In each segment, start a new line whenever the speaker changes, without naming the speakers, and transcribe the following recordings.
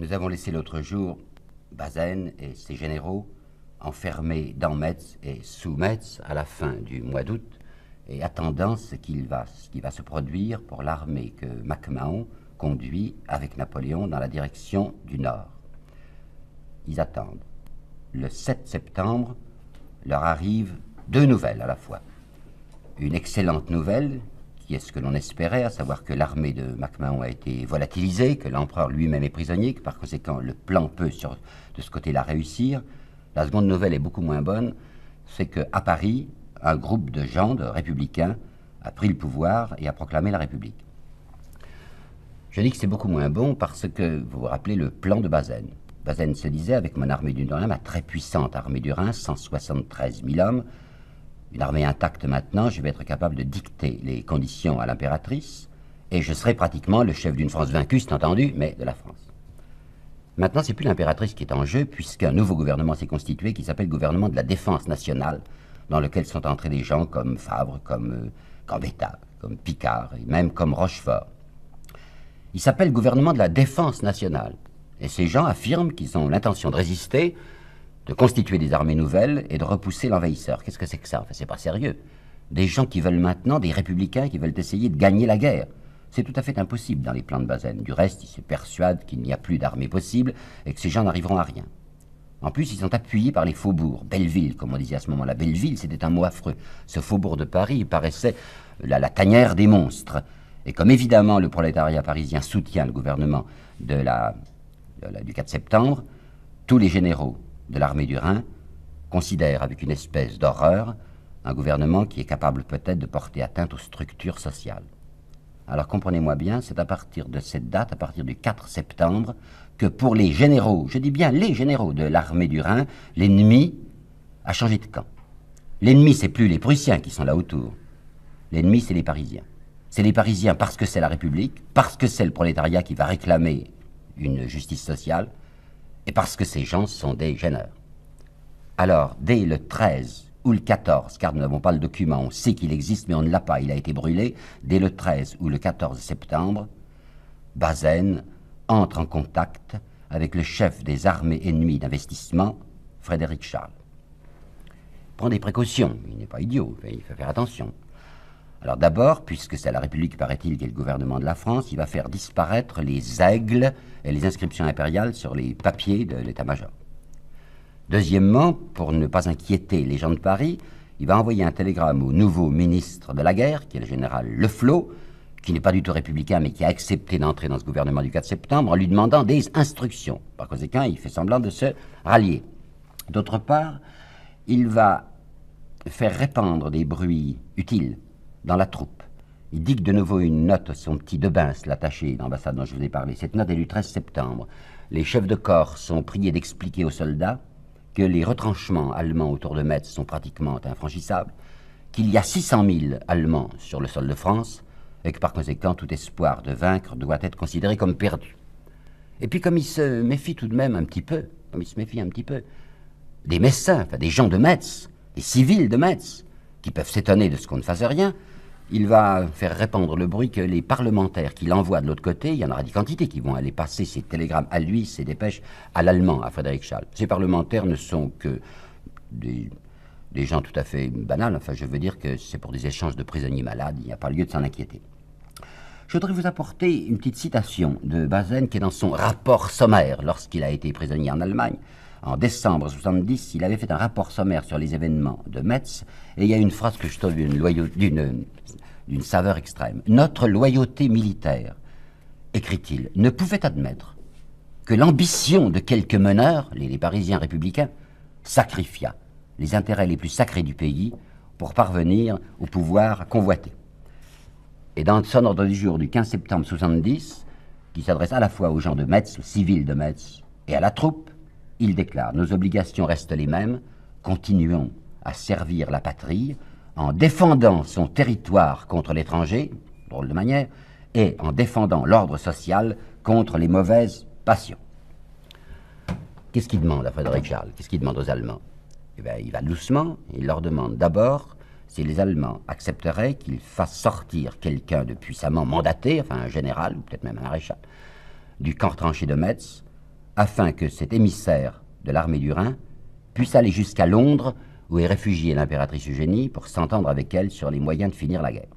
Nous avons laissé l'autre jour Bazaine et ses généraux enfermés dans Metz et sous Metz à la fin du mois d'août et attendant ce qui va se produire pour l'armée que MacMahon conduit avec Napoléon dans la direction du nord. Ils attendent. Le 7 septembre, leur arrivent deux nouvelles à la fois. Une excellente nouvelle, qui est ce que l'on espérait, à savoir que l'armée de MacMahon a été volatilisée, que l'empereur lui-même est prisonnier, que par conséquent le plan peut de ce côté-là réussir. La seconde nouvelle est beaucoup moins bonne, c'est qu'à Paris, un groupe de gens, de républicains, a pris le pouvoir et a proclamé la République. Je dis que c'est beaucoup moins bon parce que, vous vous rappelez, le plan de Bazaine. Bazaine se disait, avec mon armée du Rhin, ma très puissante armée du Rhin, 173 000 hommes, une armée intacte maintenant, je vais être capable de dicter les conditions à l'impératrice, et je serai pratiquement le chef d'une France vaincue, c'est entendu, mais de la France. Maintenant, c'est plus l'impératrice qui est en jeu, puisqu'un nouveau gouvernement s'est constitué qui s'appelle le gouvernement de la défense nationale, dans lequel sont entrés des gens comme Fabre, comme Gambetta, comme Picard, et même comme Rochefort. Il s'appelle gouvernement de la défense nationale. Et ces gens affirment qu'ils ont l'intention de résister, de constituer des armées nouvelles et de repousser l'envahisseur. Qu'est-ce que c'est que ça? Enfin, c'est pas sérieux. Des gens qui veulent maintenant, des républicains qui veulent essayer de gagner la guerre. C'est tout à fait impossible dans les plans de Bazaine. Du reste, ils se persuadent qu'il n'y a plus d'armée possible et que ces gens n'arriveront à rien. En plus, ils sont appuyés par les faubourgs. Belleville, comme on disait à ce moment-là. Belleville, c'était un mot affreux. Ce faubourg de Paris, il paraissait la tanière des monstres. Et comme évidemment le prolétariat parisien soutient le gouvernement du 4 septembre, tous les généraux de l'armée du Rhin considèrent avec une espèce d'horreur un gouvernement qui est capable peut-être de porter atteinte aux structures sociales. Alors comprenez-moi bien, c'est à partir de cette date, à partir du 4 septembre, que pour les généraux, je dis bien les généraux de l'armée du Rhin, l'ennemi a changé de camp. L'ennemi, c'est plus les Prussiens qui sont là autour. L'ennemi, c'est les Parisiens. C'est les Parisiens parce que c'est la République, parce que c'est le prolétariat qui va réclamer une justice sociale, et parce que ces gens sont des gêneurs. Alors, dès le 13 ou le 14, car nous n'avons pas le document, on sait qu'il existe, mais on ne l'a pas, il a été brûlé, dès le 13 ou le 14 septembre, Bazaine entre en contact avec le chef des armées ennemies d'investissement, Frédéric Charles. Il prend des précautions, il n'est pas idiot, il faut faire attention. Alors d'abord, puisque c'est la République, paraît-il, qui est le gouvernement de la France, il va faire disparaître les aigles et les inscriptions impériales sur les papiers de l'état-major. Deuxièmement, pour ne pas inquiéter les gens de Paris, il va envoyer un télégramme au nouveau ministre de la guerre, qui est le général Leflot, qui n'est pas du tout républicain, mais qui a accepté d'entrer dans ce gouvernement du 4 septembre, en lui demandant des instructions. Par conséquent, il fait semblant de se rallier. D'autre part, il va faire répandre des bruits utiles dans la troupe. Il dicte de nouveau une note à son petit Debens, l'attaché d'ambassade dont je vous ai parlé. Cette note est du 13 septembre. Les chefs de corps sont priés d'expliquer aux soldats que les retranchements allemands autour de Metz sont pratiquement infranchissables, qu'il y a 600 000 Allemands sur le sol de France, et que par conséquent tout espoir de vaincre doit être considéré comme perdu. Et puis comme il se méfie tout de même un petit peu, des Messins, enfin des gens de Metz, des civils de Metz, qui peuvent s'étonner de ce qu'on ne fasse rien, il va faire répandre le bruit que les parlementaires qu'il envoie de l'autre côté, il y en aura des quantités qui vont aller passer ces télégrammes à lui, ces dépêches, à l'allemand, à Frédéric Charles. Ces parlementaires ne sont que des gens tout à fait banals, enfin je veux dire que c'est pour des échanges de prisonniers malades, il n'y a pas lieu de s'en inquiéter. Je voudrais vous apporter une petite citation de Bazaine qui est dans son rapport sommaire lorsqu'il a été prisonnier en Allemagne. En décembre 70, il avait fait un rapport sommaire sur les événements de Metz, et il y a une phrase que je trouve d'une saveur extrême. « Notre loyauté militaire, écrit-il, ne pouvait admettre que l'ambition de quelques meneurs, les Parisiens républicains, sacrifia les intérêts les plus sacrés du pays pour parvenir au pouvoir convoité. » Et dans son ordre du jour du 15 septembre 70, qui s'adresse à la fois aux gens de Metz, aux civils de Metz, et à la troupe, il déclare « Nos obligations restent les mêmes, continuons à servir la patrie en défendant son territoire contre l'étranger, drôle de manière, et en défendant l'ordre social contre les mauvaises passions. » Qu'est-ce qu'il demande à Frédéric Charles? Qu'est-ce qu'il demande aux Allemands? Eh bien, il va doucement, il leur demande d'abord si les Allemands accepteraient qu'il fasse sortir quelqu'un de puissamment mandaté, enfin un général, ou peut-être même un maréchal, du camp tranché de Metz, afin que cet émissaire de l'armée du Rhin puisse aller jusqu'à Londres, où est réfugiée l'impératrice Eugénie, pour s'entendre avec elle sur les moyens de finir la guerre.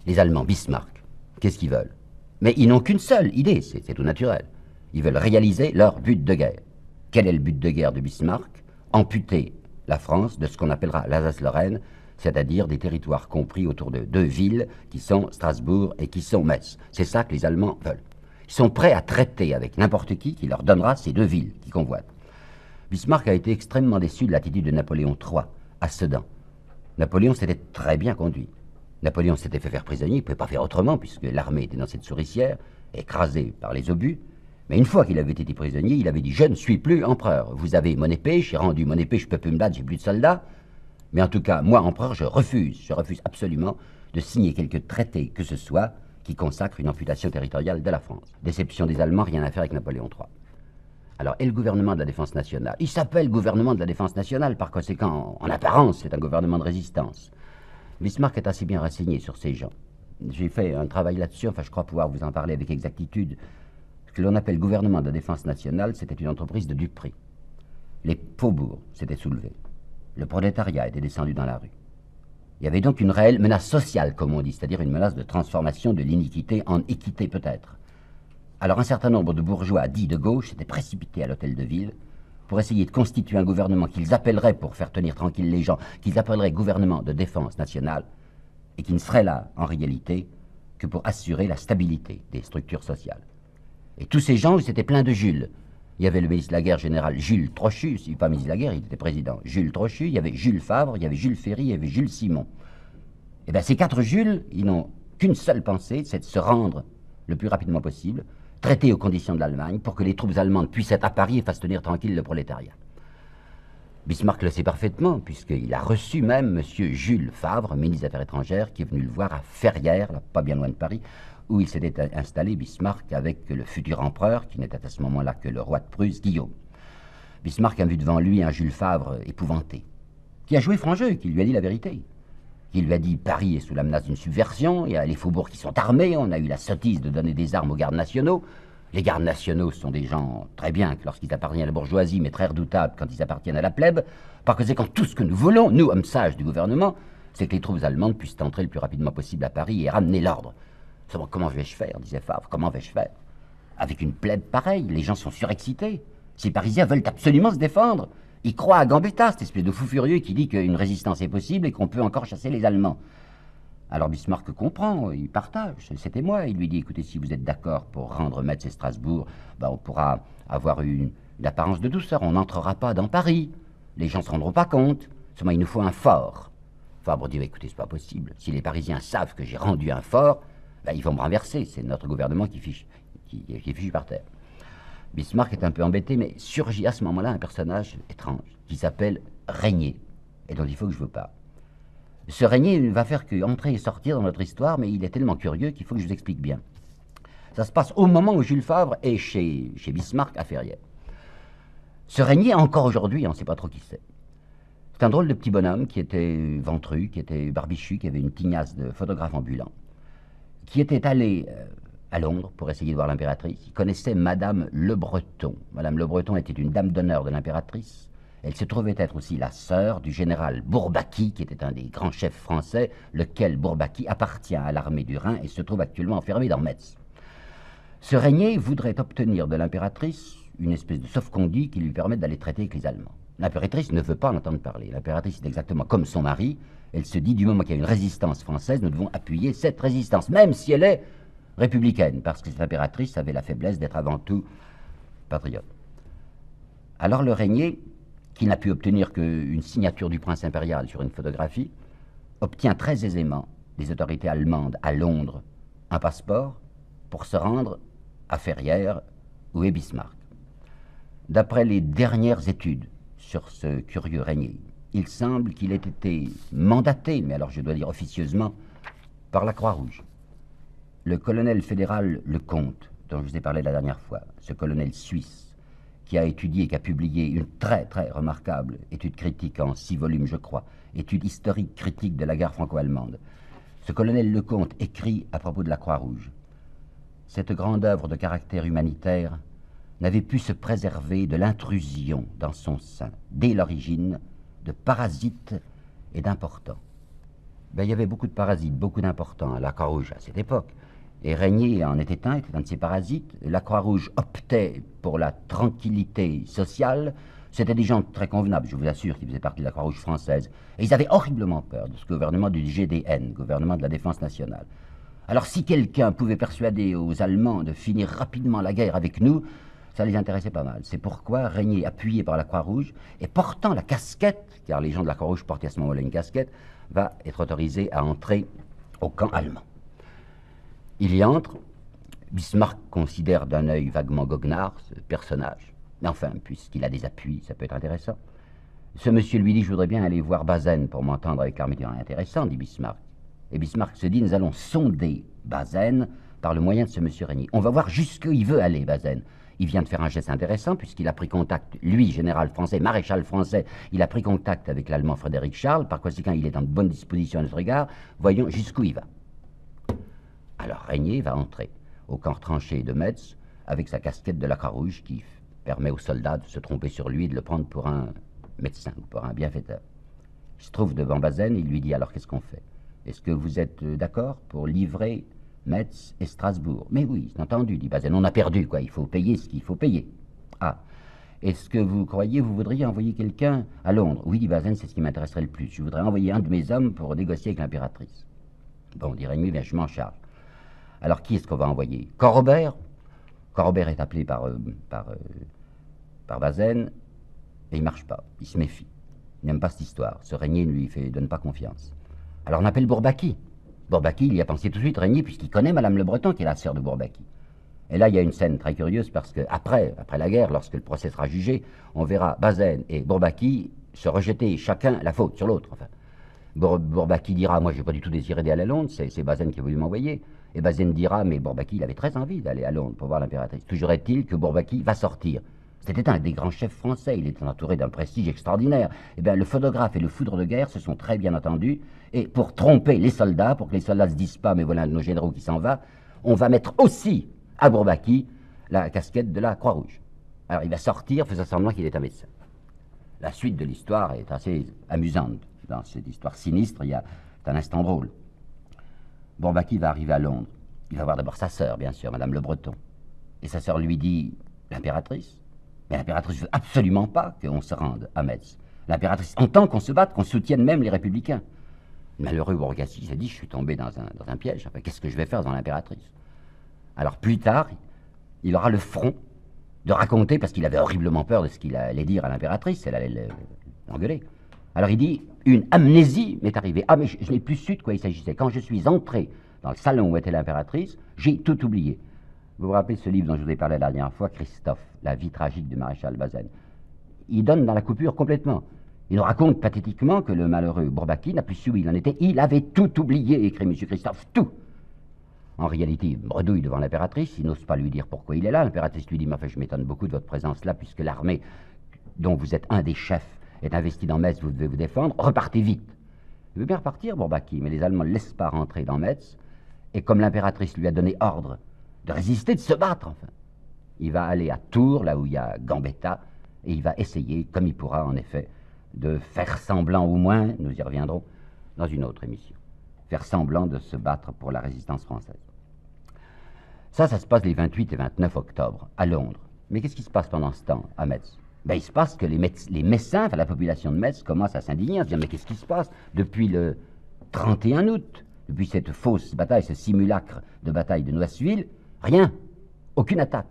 Les Allemands, Bismarck, qu'est-ce qu'ils veulent? Mais ils n'ont qu'une seule idée, c'est tout naturel. Ils veulent réaliser leur but de guerre. Quel est le but de guerre de Bismarck? Amputer la France de ce qu'on appellera l'Alsace-Lorraine, c'est-à-dire des territoires compris autour de deux villes qui sont Strasbourg et qui sont Metz. C'est ça que les Allemands veulent. Ils sont prêts à traiter avec n'importe qui leur donnera ces deux villes qu'ils convoitent. Bismarck a été extrêmement déçu de l'attitude de Napoléon III à Sedan. Napoléon s'était très bien conduit. Napoléon s'était fait faire prisonnier, il ne pouvait pas faire autrement puisque l'armée était dans cette souricière, écrasée par les obus. Mais une fois qu'il avait été prisonnier, il avait dit « Je ne suis plus empereur. Vous avez mon épée, j'ai rendu mon épée, je ne peux plus me battre, j'ai plus de soldats. Mais en tout cas, moi, empereur, je refuse absolument de signer quelque traité que ce soit qui consacre une amputation territoriale de la France. » Déception des Allemands, rien à faire avec Napoléon III. Alors, et le gouvernement de la Défense nationale? Il s'appelle gouvernement de la Défense nationale, par conséquent, en apparence, c'est un gouvernement de résistance. Bismarck est assez bien renseigné sur ces gens. J'ai fait un travail là-dessus, enfin je crois pouvoir vous en parler avec exactitude. Ce que l'on appelle gouvernement de la Défense nationale, c'était une entreprise de duperie. Les faubourgs s'étaient soulevés. Le prolétariat était descendu dans la rue. Il y avait donc une réelle menace sociale, comme on dit, c'est-à-dire une menace de transformation de l'iniquité en équité peut-être. Alors un certain nombre de bourgeois dits de gauche s'étaient précipités à l'hôtel de ville pour essayer de constituer un gouvernement qu'ils appelleraient, pour faire tenir tranquilles les gens, qu'ils appelleraient gouvernement de défense nationale, et qui ne serait là, en réalité, que pour assurer la stabilité des structures sociales. Et tous ces gens, ils étaient pleins de Jules. Il y avait le ministre de la Guerre général Jules Trochu, il n'est pas ministre de la Guerre, il était président. Jules Trochu, il y avait Jules Favre, il y avait Jules Ferry, il y avait Jules Simon. Et bien ces quatre Jules, ils n'ont qu'une seule pensée, c'est de se rendre le plus rapidement possible, traiter aux conditions de l'Allemagne, pour que les troupes allemandes puissent être à Paris et fassent tenir tranquille le prolétariat. Bismarck le sait parfaitement, puisqu'il a reçu même M. Jules Favre, ministre des Affaires étrangères, qui est venu le voir à Ferrières, là, pas bien loin de Paris, où il s'était installé, Bismarck, avec le futur empereur, qui n'était à ce moment-là que le roi de Prusse, Guillaume. Bismarck a vu devant lui un Jules Favre épouvanté, qui a joué franc jeu, qui lui a dit la vérité. Qui lui a dit Paris est sous la menace d'une subversion, il y a les faubourgs qui sont armés, on a eu la sottise de donner des armes aux gardes nationaux. Les gardes nationaux sont des gens très bien lorsqu'ils appartiennent à la bourgeoisie, mais très redoutables quand ils appartiennent à la plèbe. Par conséquent, tout ce que nous voulons, nous, hommes sages du gouvernement, c'est que les troupes allemandes puissent entrer le plus rapidement possible à Paris et ramener l'ordre. Seulement, comment vais-je faire, disait Favre, comment vais-je faire? Avec une plèbe pareille, les gens sont surexcités. Ces Parisiens veulent absolument se défendre. Ils croient à Gambetta, cette espèce de fou furieux qui dit qu'une résistance est possible et qu'on peut encore chasser les Allemands. Alors Bismarck comprend, il partage, c'était moi. Il lui dit, écoutez, si vous êtes d'accord pour rendre Metz et Strasbourg, ben on pourra avoir une apparence de douceur, on n'entrera pas dans Paris. Les gens ne se rendront pas compte. Seulement, il nous faut un fort. Fabre dit, écoutez, c'est pas possible. Si les Parisiens savent que j'ai rendu un fort, ben, ils vont me renverser. C'est notre gouvernement qui est fichu par terre. Bismarck est un peu embêté, mais surgit à ce moment-là un personnage étrange qui s'appelle Régnier, et dont il faut que je vous parle. Ce Régnier ne va faire qu'entrer et sortir dans notre histoire, mais il est tellement curieux qu'il faut que je vous explique bien. Ça se passe au moment où Jules Favre est chez Bismarck à Ferrières. Ce Régnier, encore aujourd'hui, on ne sait pas trop qui c'est. C'est un drôle de petit bonhomme qui était ventru, qui était barbichu, qui avait une tignasse de photographe ambulant, qui était allé à Londres pour essayer de voir l'impératrice. Il connaissait Madame Le Breton. Madame Le Breton était une dame d'honneur de l'impératrice. Elle se trouvait être aussi la sœur du général Bourbaki, qui était un des grands chefs français, lequel Bourbaki appartient à l'armée du Rhin et se trouve actuellement enfermé dans Metz. Ce Régnier voudrait obtenir de l'impératrice une espèce de sauf-conduit qui lui permette d'aller traiter avec les Allemands. L'impératrice ne veut pas en entendre parler. L'impératrice est exactement comme son mari. Elle se dit, du moment qu'il y a une résistance française, nous devons appuyer cette résistance, même si elle est républicaine, parce que cette impératrice avait la faiblesse d'être avant tout patriote. Alors le Régnier, qui n'a pu obtenir qu'une signature du prince impérial sur une photographie, obtient très aisément des autorités allemandes à Londres un passeport pour se rendre à Ferrières, où est Bismarck. D'après les dernières études sur ce curieux Régnier, il semble qu'il ait été mandaté, mais alors je dois dire officieusement, par la Croix-Rouge. Le colonel fédéral Lecomte, dont je vous ai parlé la dernière fois, ce colonel suisse, qui a étudié et qui a publié une très très remarquable étude critique en 6 volumes, je crois, étude historique critique de la guerre franco-allemande. Ce colonel Lecomte écrit à propos de la Croix-Rouge. Cette grande œuvre de caractère humanitaire n'avait pu se préserver de l'intrusion dans son sein, dès l'origine, de parasites et d'importants. Il y avait beaucoup de parasites, beaucoup d'importants à la Croix-Rouge à cette époque. Et Régnier en était un de ces parasites. La Croix-Rouge optait pour la tranquillité sociale. C'était des gens très convenables, je vous assure, qui faisaient partie de la Croix-Rouge française. Et ils avaient horriblement peur de ce gouvernement du GDN, gouvernement de la Défense nationale. Alors si quelqu'un pouvait persuader aux Allemands de finir rapidement la guerre avec nous, ça les intéressait pas mal. C'est pourquoi Régnier, appuyé par la Croix-Rouge, et portant la casquette, car les gens de la Croix-Rouge portaient à ce moment-là une casquette, va être autorisé à entrer au camp allemand. Il y entre. Bismarck considère d'un œil vaguement goguenard ce personnage. Mais enfin, puisqu'il a des appuis, ça peut être intéressant. Ce monsieur lui dit, je voudrais bien aller voir Bazaine pour m'entendre avec l'armée. Intéressant, dit Bismarck. Et Bismarck se dit, nous allons sonder Bazaine par le moyen de ce monsieur Régnier. On va voir jusqu'où il veut aller, Bazaine. Il vient de faire un geste intéressant puisqu'il a pris contact, lui, général français, maréchal français, il a pris contact avec l'allemand Frédéric Charles, par conséquent il est en bonne disposition à notre égard, voyons jusqu'où il va. Alors Régnier va entrer au camp retranché de Metz avec sa casquette de la Croix-Rouge qui permet aux soldats de se tromper sur lui et de le prendre pour un médecin ou pour un bienfaiteur. Il se trouve devant Bazaine, il lui dit alors qu'est-ce qu'on fait? Est-ce que vous êtes d'accord pour livrer Metz et Strasbourg? Mais oui, c'est entendu, dit Bazaine, on a perdu, quoi, il faut payer ce qu'il faut payer. Ah, est-ce que vous croyez, vous voudriez envoyer quelqu'un à Londres? Oui, dit Bazaine, c'est ce qui m'intéresserait le plus. Je voudrais envoyer un de mes hommes pour négocier avec l'impératrice. Bon, dit Régnier, bien, je m'en charge. Alors, qui est-ce qu'on va envoyer? Corrobert? Corrobert est appelé par Bazaine, et il ne marche pas, il se méfie. Il n'aime pas cette histoire, ce Régnier ne lui donne pas confiance. Alors on appelle Bourbaki. Bourbaki, il y a pensé tout de suite, Régnier, puisqu'il connaît Madame Le Breton, qui est la sœur de Bourbaki. Et là, il y a une scène très curieuse, parce que après la guerre, lorsque le procès sera jugé, on verra Bazaine et Bourbaki se rejeter chacun la faute sur l'autre. Enfin, Bourbaki dira, moi, je n'ai pas du tout désiré d'aller à Londres, c'est Bazaine qui a voulu m'envoyer. Et Bazaine dira, mais Bourbaki, il avait très envie d'aller à Londres pour voir l'impératrice. Toujours est-il que Bourbaki va sortir. C'était un des grands chefs français, il était entouré d'un prestige extraordinaire. Eh bien, le photographe et le foudre de guerre se sont très bien entendus, et pour tromper les soldats, pour que les soldats ne se disent pas, mais voilà un de nos généraux qui s'en va, on va mettre aussi à Bourbaki la casquette de la Croix-Rouge. Alors, il va sortir, faisant semblant qu'il est un médecin. La suite de l'histoire est assez amusante. Dans cette histoire sinistre, il y a un instant drôle. Bourbaki va arriver à Londres. Il va voir d'abord sa sœur, bien sûr, Madame Le Breton. Et sa sœur lui dit, l'impératrice? Mais l'impératrice ne veut absolument pas qu'on se rende à Metz. L'impératrice entend qu'on se batte, qu'on soutienne même les républicains. Le malheureux Bourbaki s'est dit, je suis tombé dans un piège. Enfin, qu'est-ce que je vais faire dans l'impératrice? Alors plus tard, il aura le front de raconter, parce qu'il avait horriblement peur de ce qu'il allait dire à l'impératrice, elle allait l'engueuler. Alors il dit, une amnésie m'est arrivée. Ah, mais je n'ai plus su de quoi il s'agissait. Quand je suis entré dans le salon où était l'impératrice, j'ai tout oublié. Vous vous rappelez ce livre dont je vous ai parlé la dernière fois, Christophe, La vie tragique du maréchal Bazaine. Il donne dans la coupure complètement. Il nous raconte pathétiquement que le malheureux Bourbaki n'a plus su où il en était. Il avait tout oublié, écrit M. Christophe, tout. En réalité, il bredouille devant l'impératrice, il n'ose pas lui dire pourquoi il est là. L'impératrice lui dit, mais enfin, je m'étonne beaucoup de votre présence là, puisque l'armée dont vous êtes un des chefs est investie dans Metz, vous devez vous défendre, repartez vite. Il veut bien repartir, Bourbaki, mais les Allemands ne laissent pas rentrer dans Metz, et comme l'impératrice lui a donné ordre de résister, de se battre, enfin, il va aller à Tours, là où il y a Gambetta, et il va essayer, comme il pourra en effet, de faire semblant au moins, nous y reviendrons dans une autre émission, faire semblant de se battre pour la résistance française. Ça se passe les 28 et 29 octobre, à Londres. Mais qu'est-ce qui se passe pendant ce temps, à Metz? Ben, il se passe que les Messins, enfin la population de Metz, commence à s'indigner, à se dire, mais qu'est-ce qui se passe depuis le 31 août, depuis cette fausse bataille, ce simulacre de bataille de Noiseville? Rien, aucune attaque.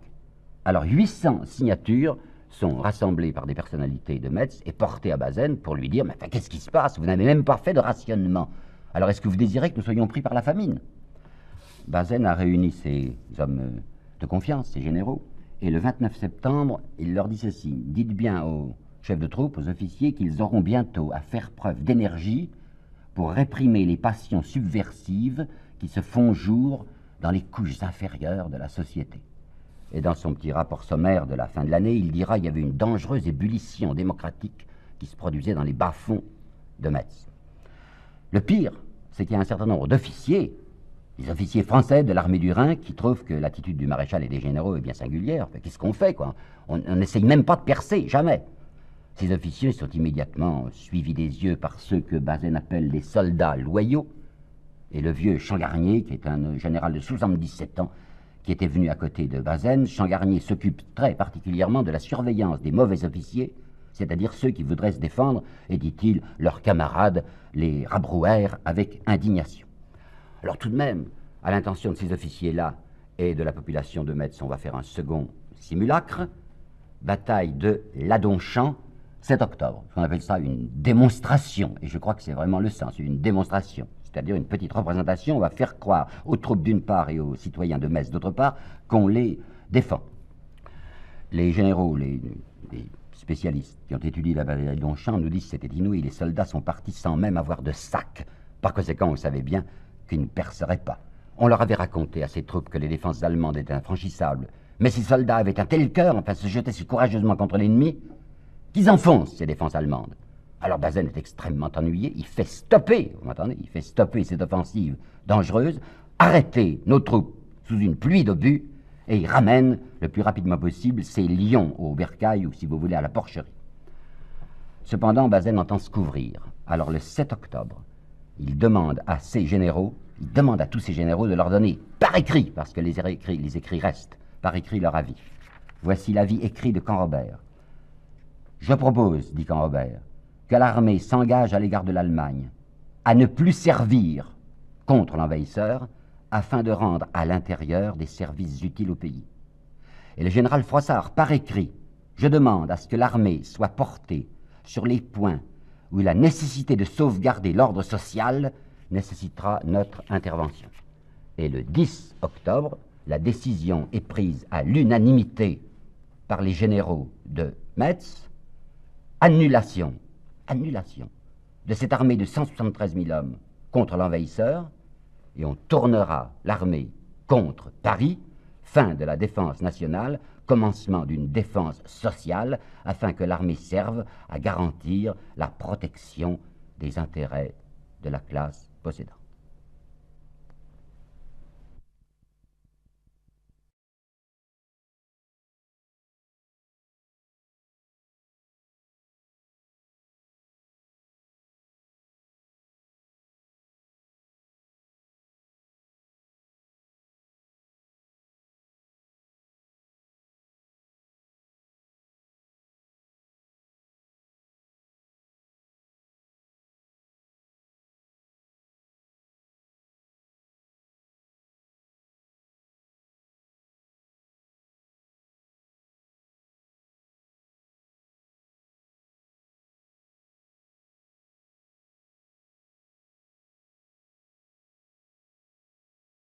Alors 800 signatures sont rassemblées par des personnalités de Metz et portées à Bazaine pour lui dire, mais enfin, qu'est-ce qui se passe? Vous n'avez même pas fait de rationnement. Alors est-ce que vous désirez que nous soyons pris par la famine? Bazaine a réuni ses hommes de confiance, ses généraux, et le 29 septembre, il leur dit ceci, dites bien aux chefs de troupe, aux officiers, qu'ils auront bientôt à faire preuve d'énergie pour réprimer les passions subversives qui se font jour dans les couches inférieures de la société. Et dans son petit rapport sommaire de la fin de l'année, il dira qu'il y avait une dangereuse ébullition démocratique qui se produisait dans les bas-fonds de Metz. Le pire, c'est qu'il y a un certain nombre d'officiers Les officiers français de l'armée du Rhin qui trouvent que l'attitude du maréchal et des généraux est bien singulière. Qu'est-ce qu'on fait, quoi? On n'essaye même pas de percer, jamais. Ces officiers sont immédiatement suivis des yeux par ceux que Bazaine appelle les soldats loyaux, et le vieux Changarnier, qui est un général de 77 ans, qui était venu à côté de Bazaine. Changarnier s'occupe très particulièrement de la surveillance des mauvais officiers, c'est-à-dire ceux qui voudraient se défendre, et, dit-il, leurs camarades les rabrouèrent avec indignation. Alors tout de même, à l'intention de ces officiers-là et de la population de Metz, on va faire un second simulacre, bataille de Ladonchamp, 7 octobre. On appelle ça une démonstration, et je crois que c'est vraiment le sens, une démonstration, c'est-à-dire une petite représentation. On va faire croire aux troupes d'une part et aux citoyens de Metz d'autre part qu'on les défend. Les généraux, les spécialistes qui ont étudié la bataille de Ladonchamp nous disent que c'était inouï, les soldats sont partis sans même avoir de sac. Par conséquent, on savait bien qu'ils ne perceraient pas. On leur avait raconté à ces troupes que les défenses allemandes étaient infranchissables, mais ces soldats avaient un tel cœur, enfin se jetaient si courageusement contre l'ennemi, qu'ils enfoncent ces défenses allemandes. Alors Bazaine est extrêmement ennuyé, il fait stopper, vous m'entendez, il fait stopper cette offensive dangereuse, arrêter nos troupes sous une pluie d'obus, et il ramène le plus rapidement possible ces lions au bercail, ou si vous voulez à la porcherie. Cependant, Bazaine entend se couvrir. Alors le 7 octobre, il demande à ses généraux, il demande à tous ses généraux de leur donner par écrit, parce que les écrits restent, par écrit leur avis. Voici l'avis écrit de Canrobert. Je propose, dit Canrobert, que l'armée s'engage à l'égard de l'Allemagne à ne plus servir contre l'envahisseur afin de rendre à l'intérieur des services utiles au pays. Et le général Froissart, par écrit, je demande à ce que l'armée soit portée sur les points où la nécessité de sauvegarder l'ordre social nécessitera notre intervention. Et le 10 octobre, la décision est prise à l'unanimité par les généraux de Metz, annulation de cette armée de 173 000 hommes contre l'envahisseur, et on tournera l'armée contre Paris, fin de la défense nationale, commencement d'une défense sociale, afin que l'armée serve à garantir la protection des intérêts de la classe possédante.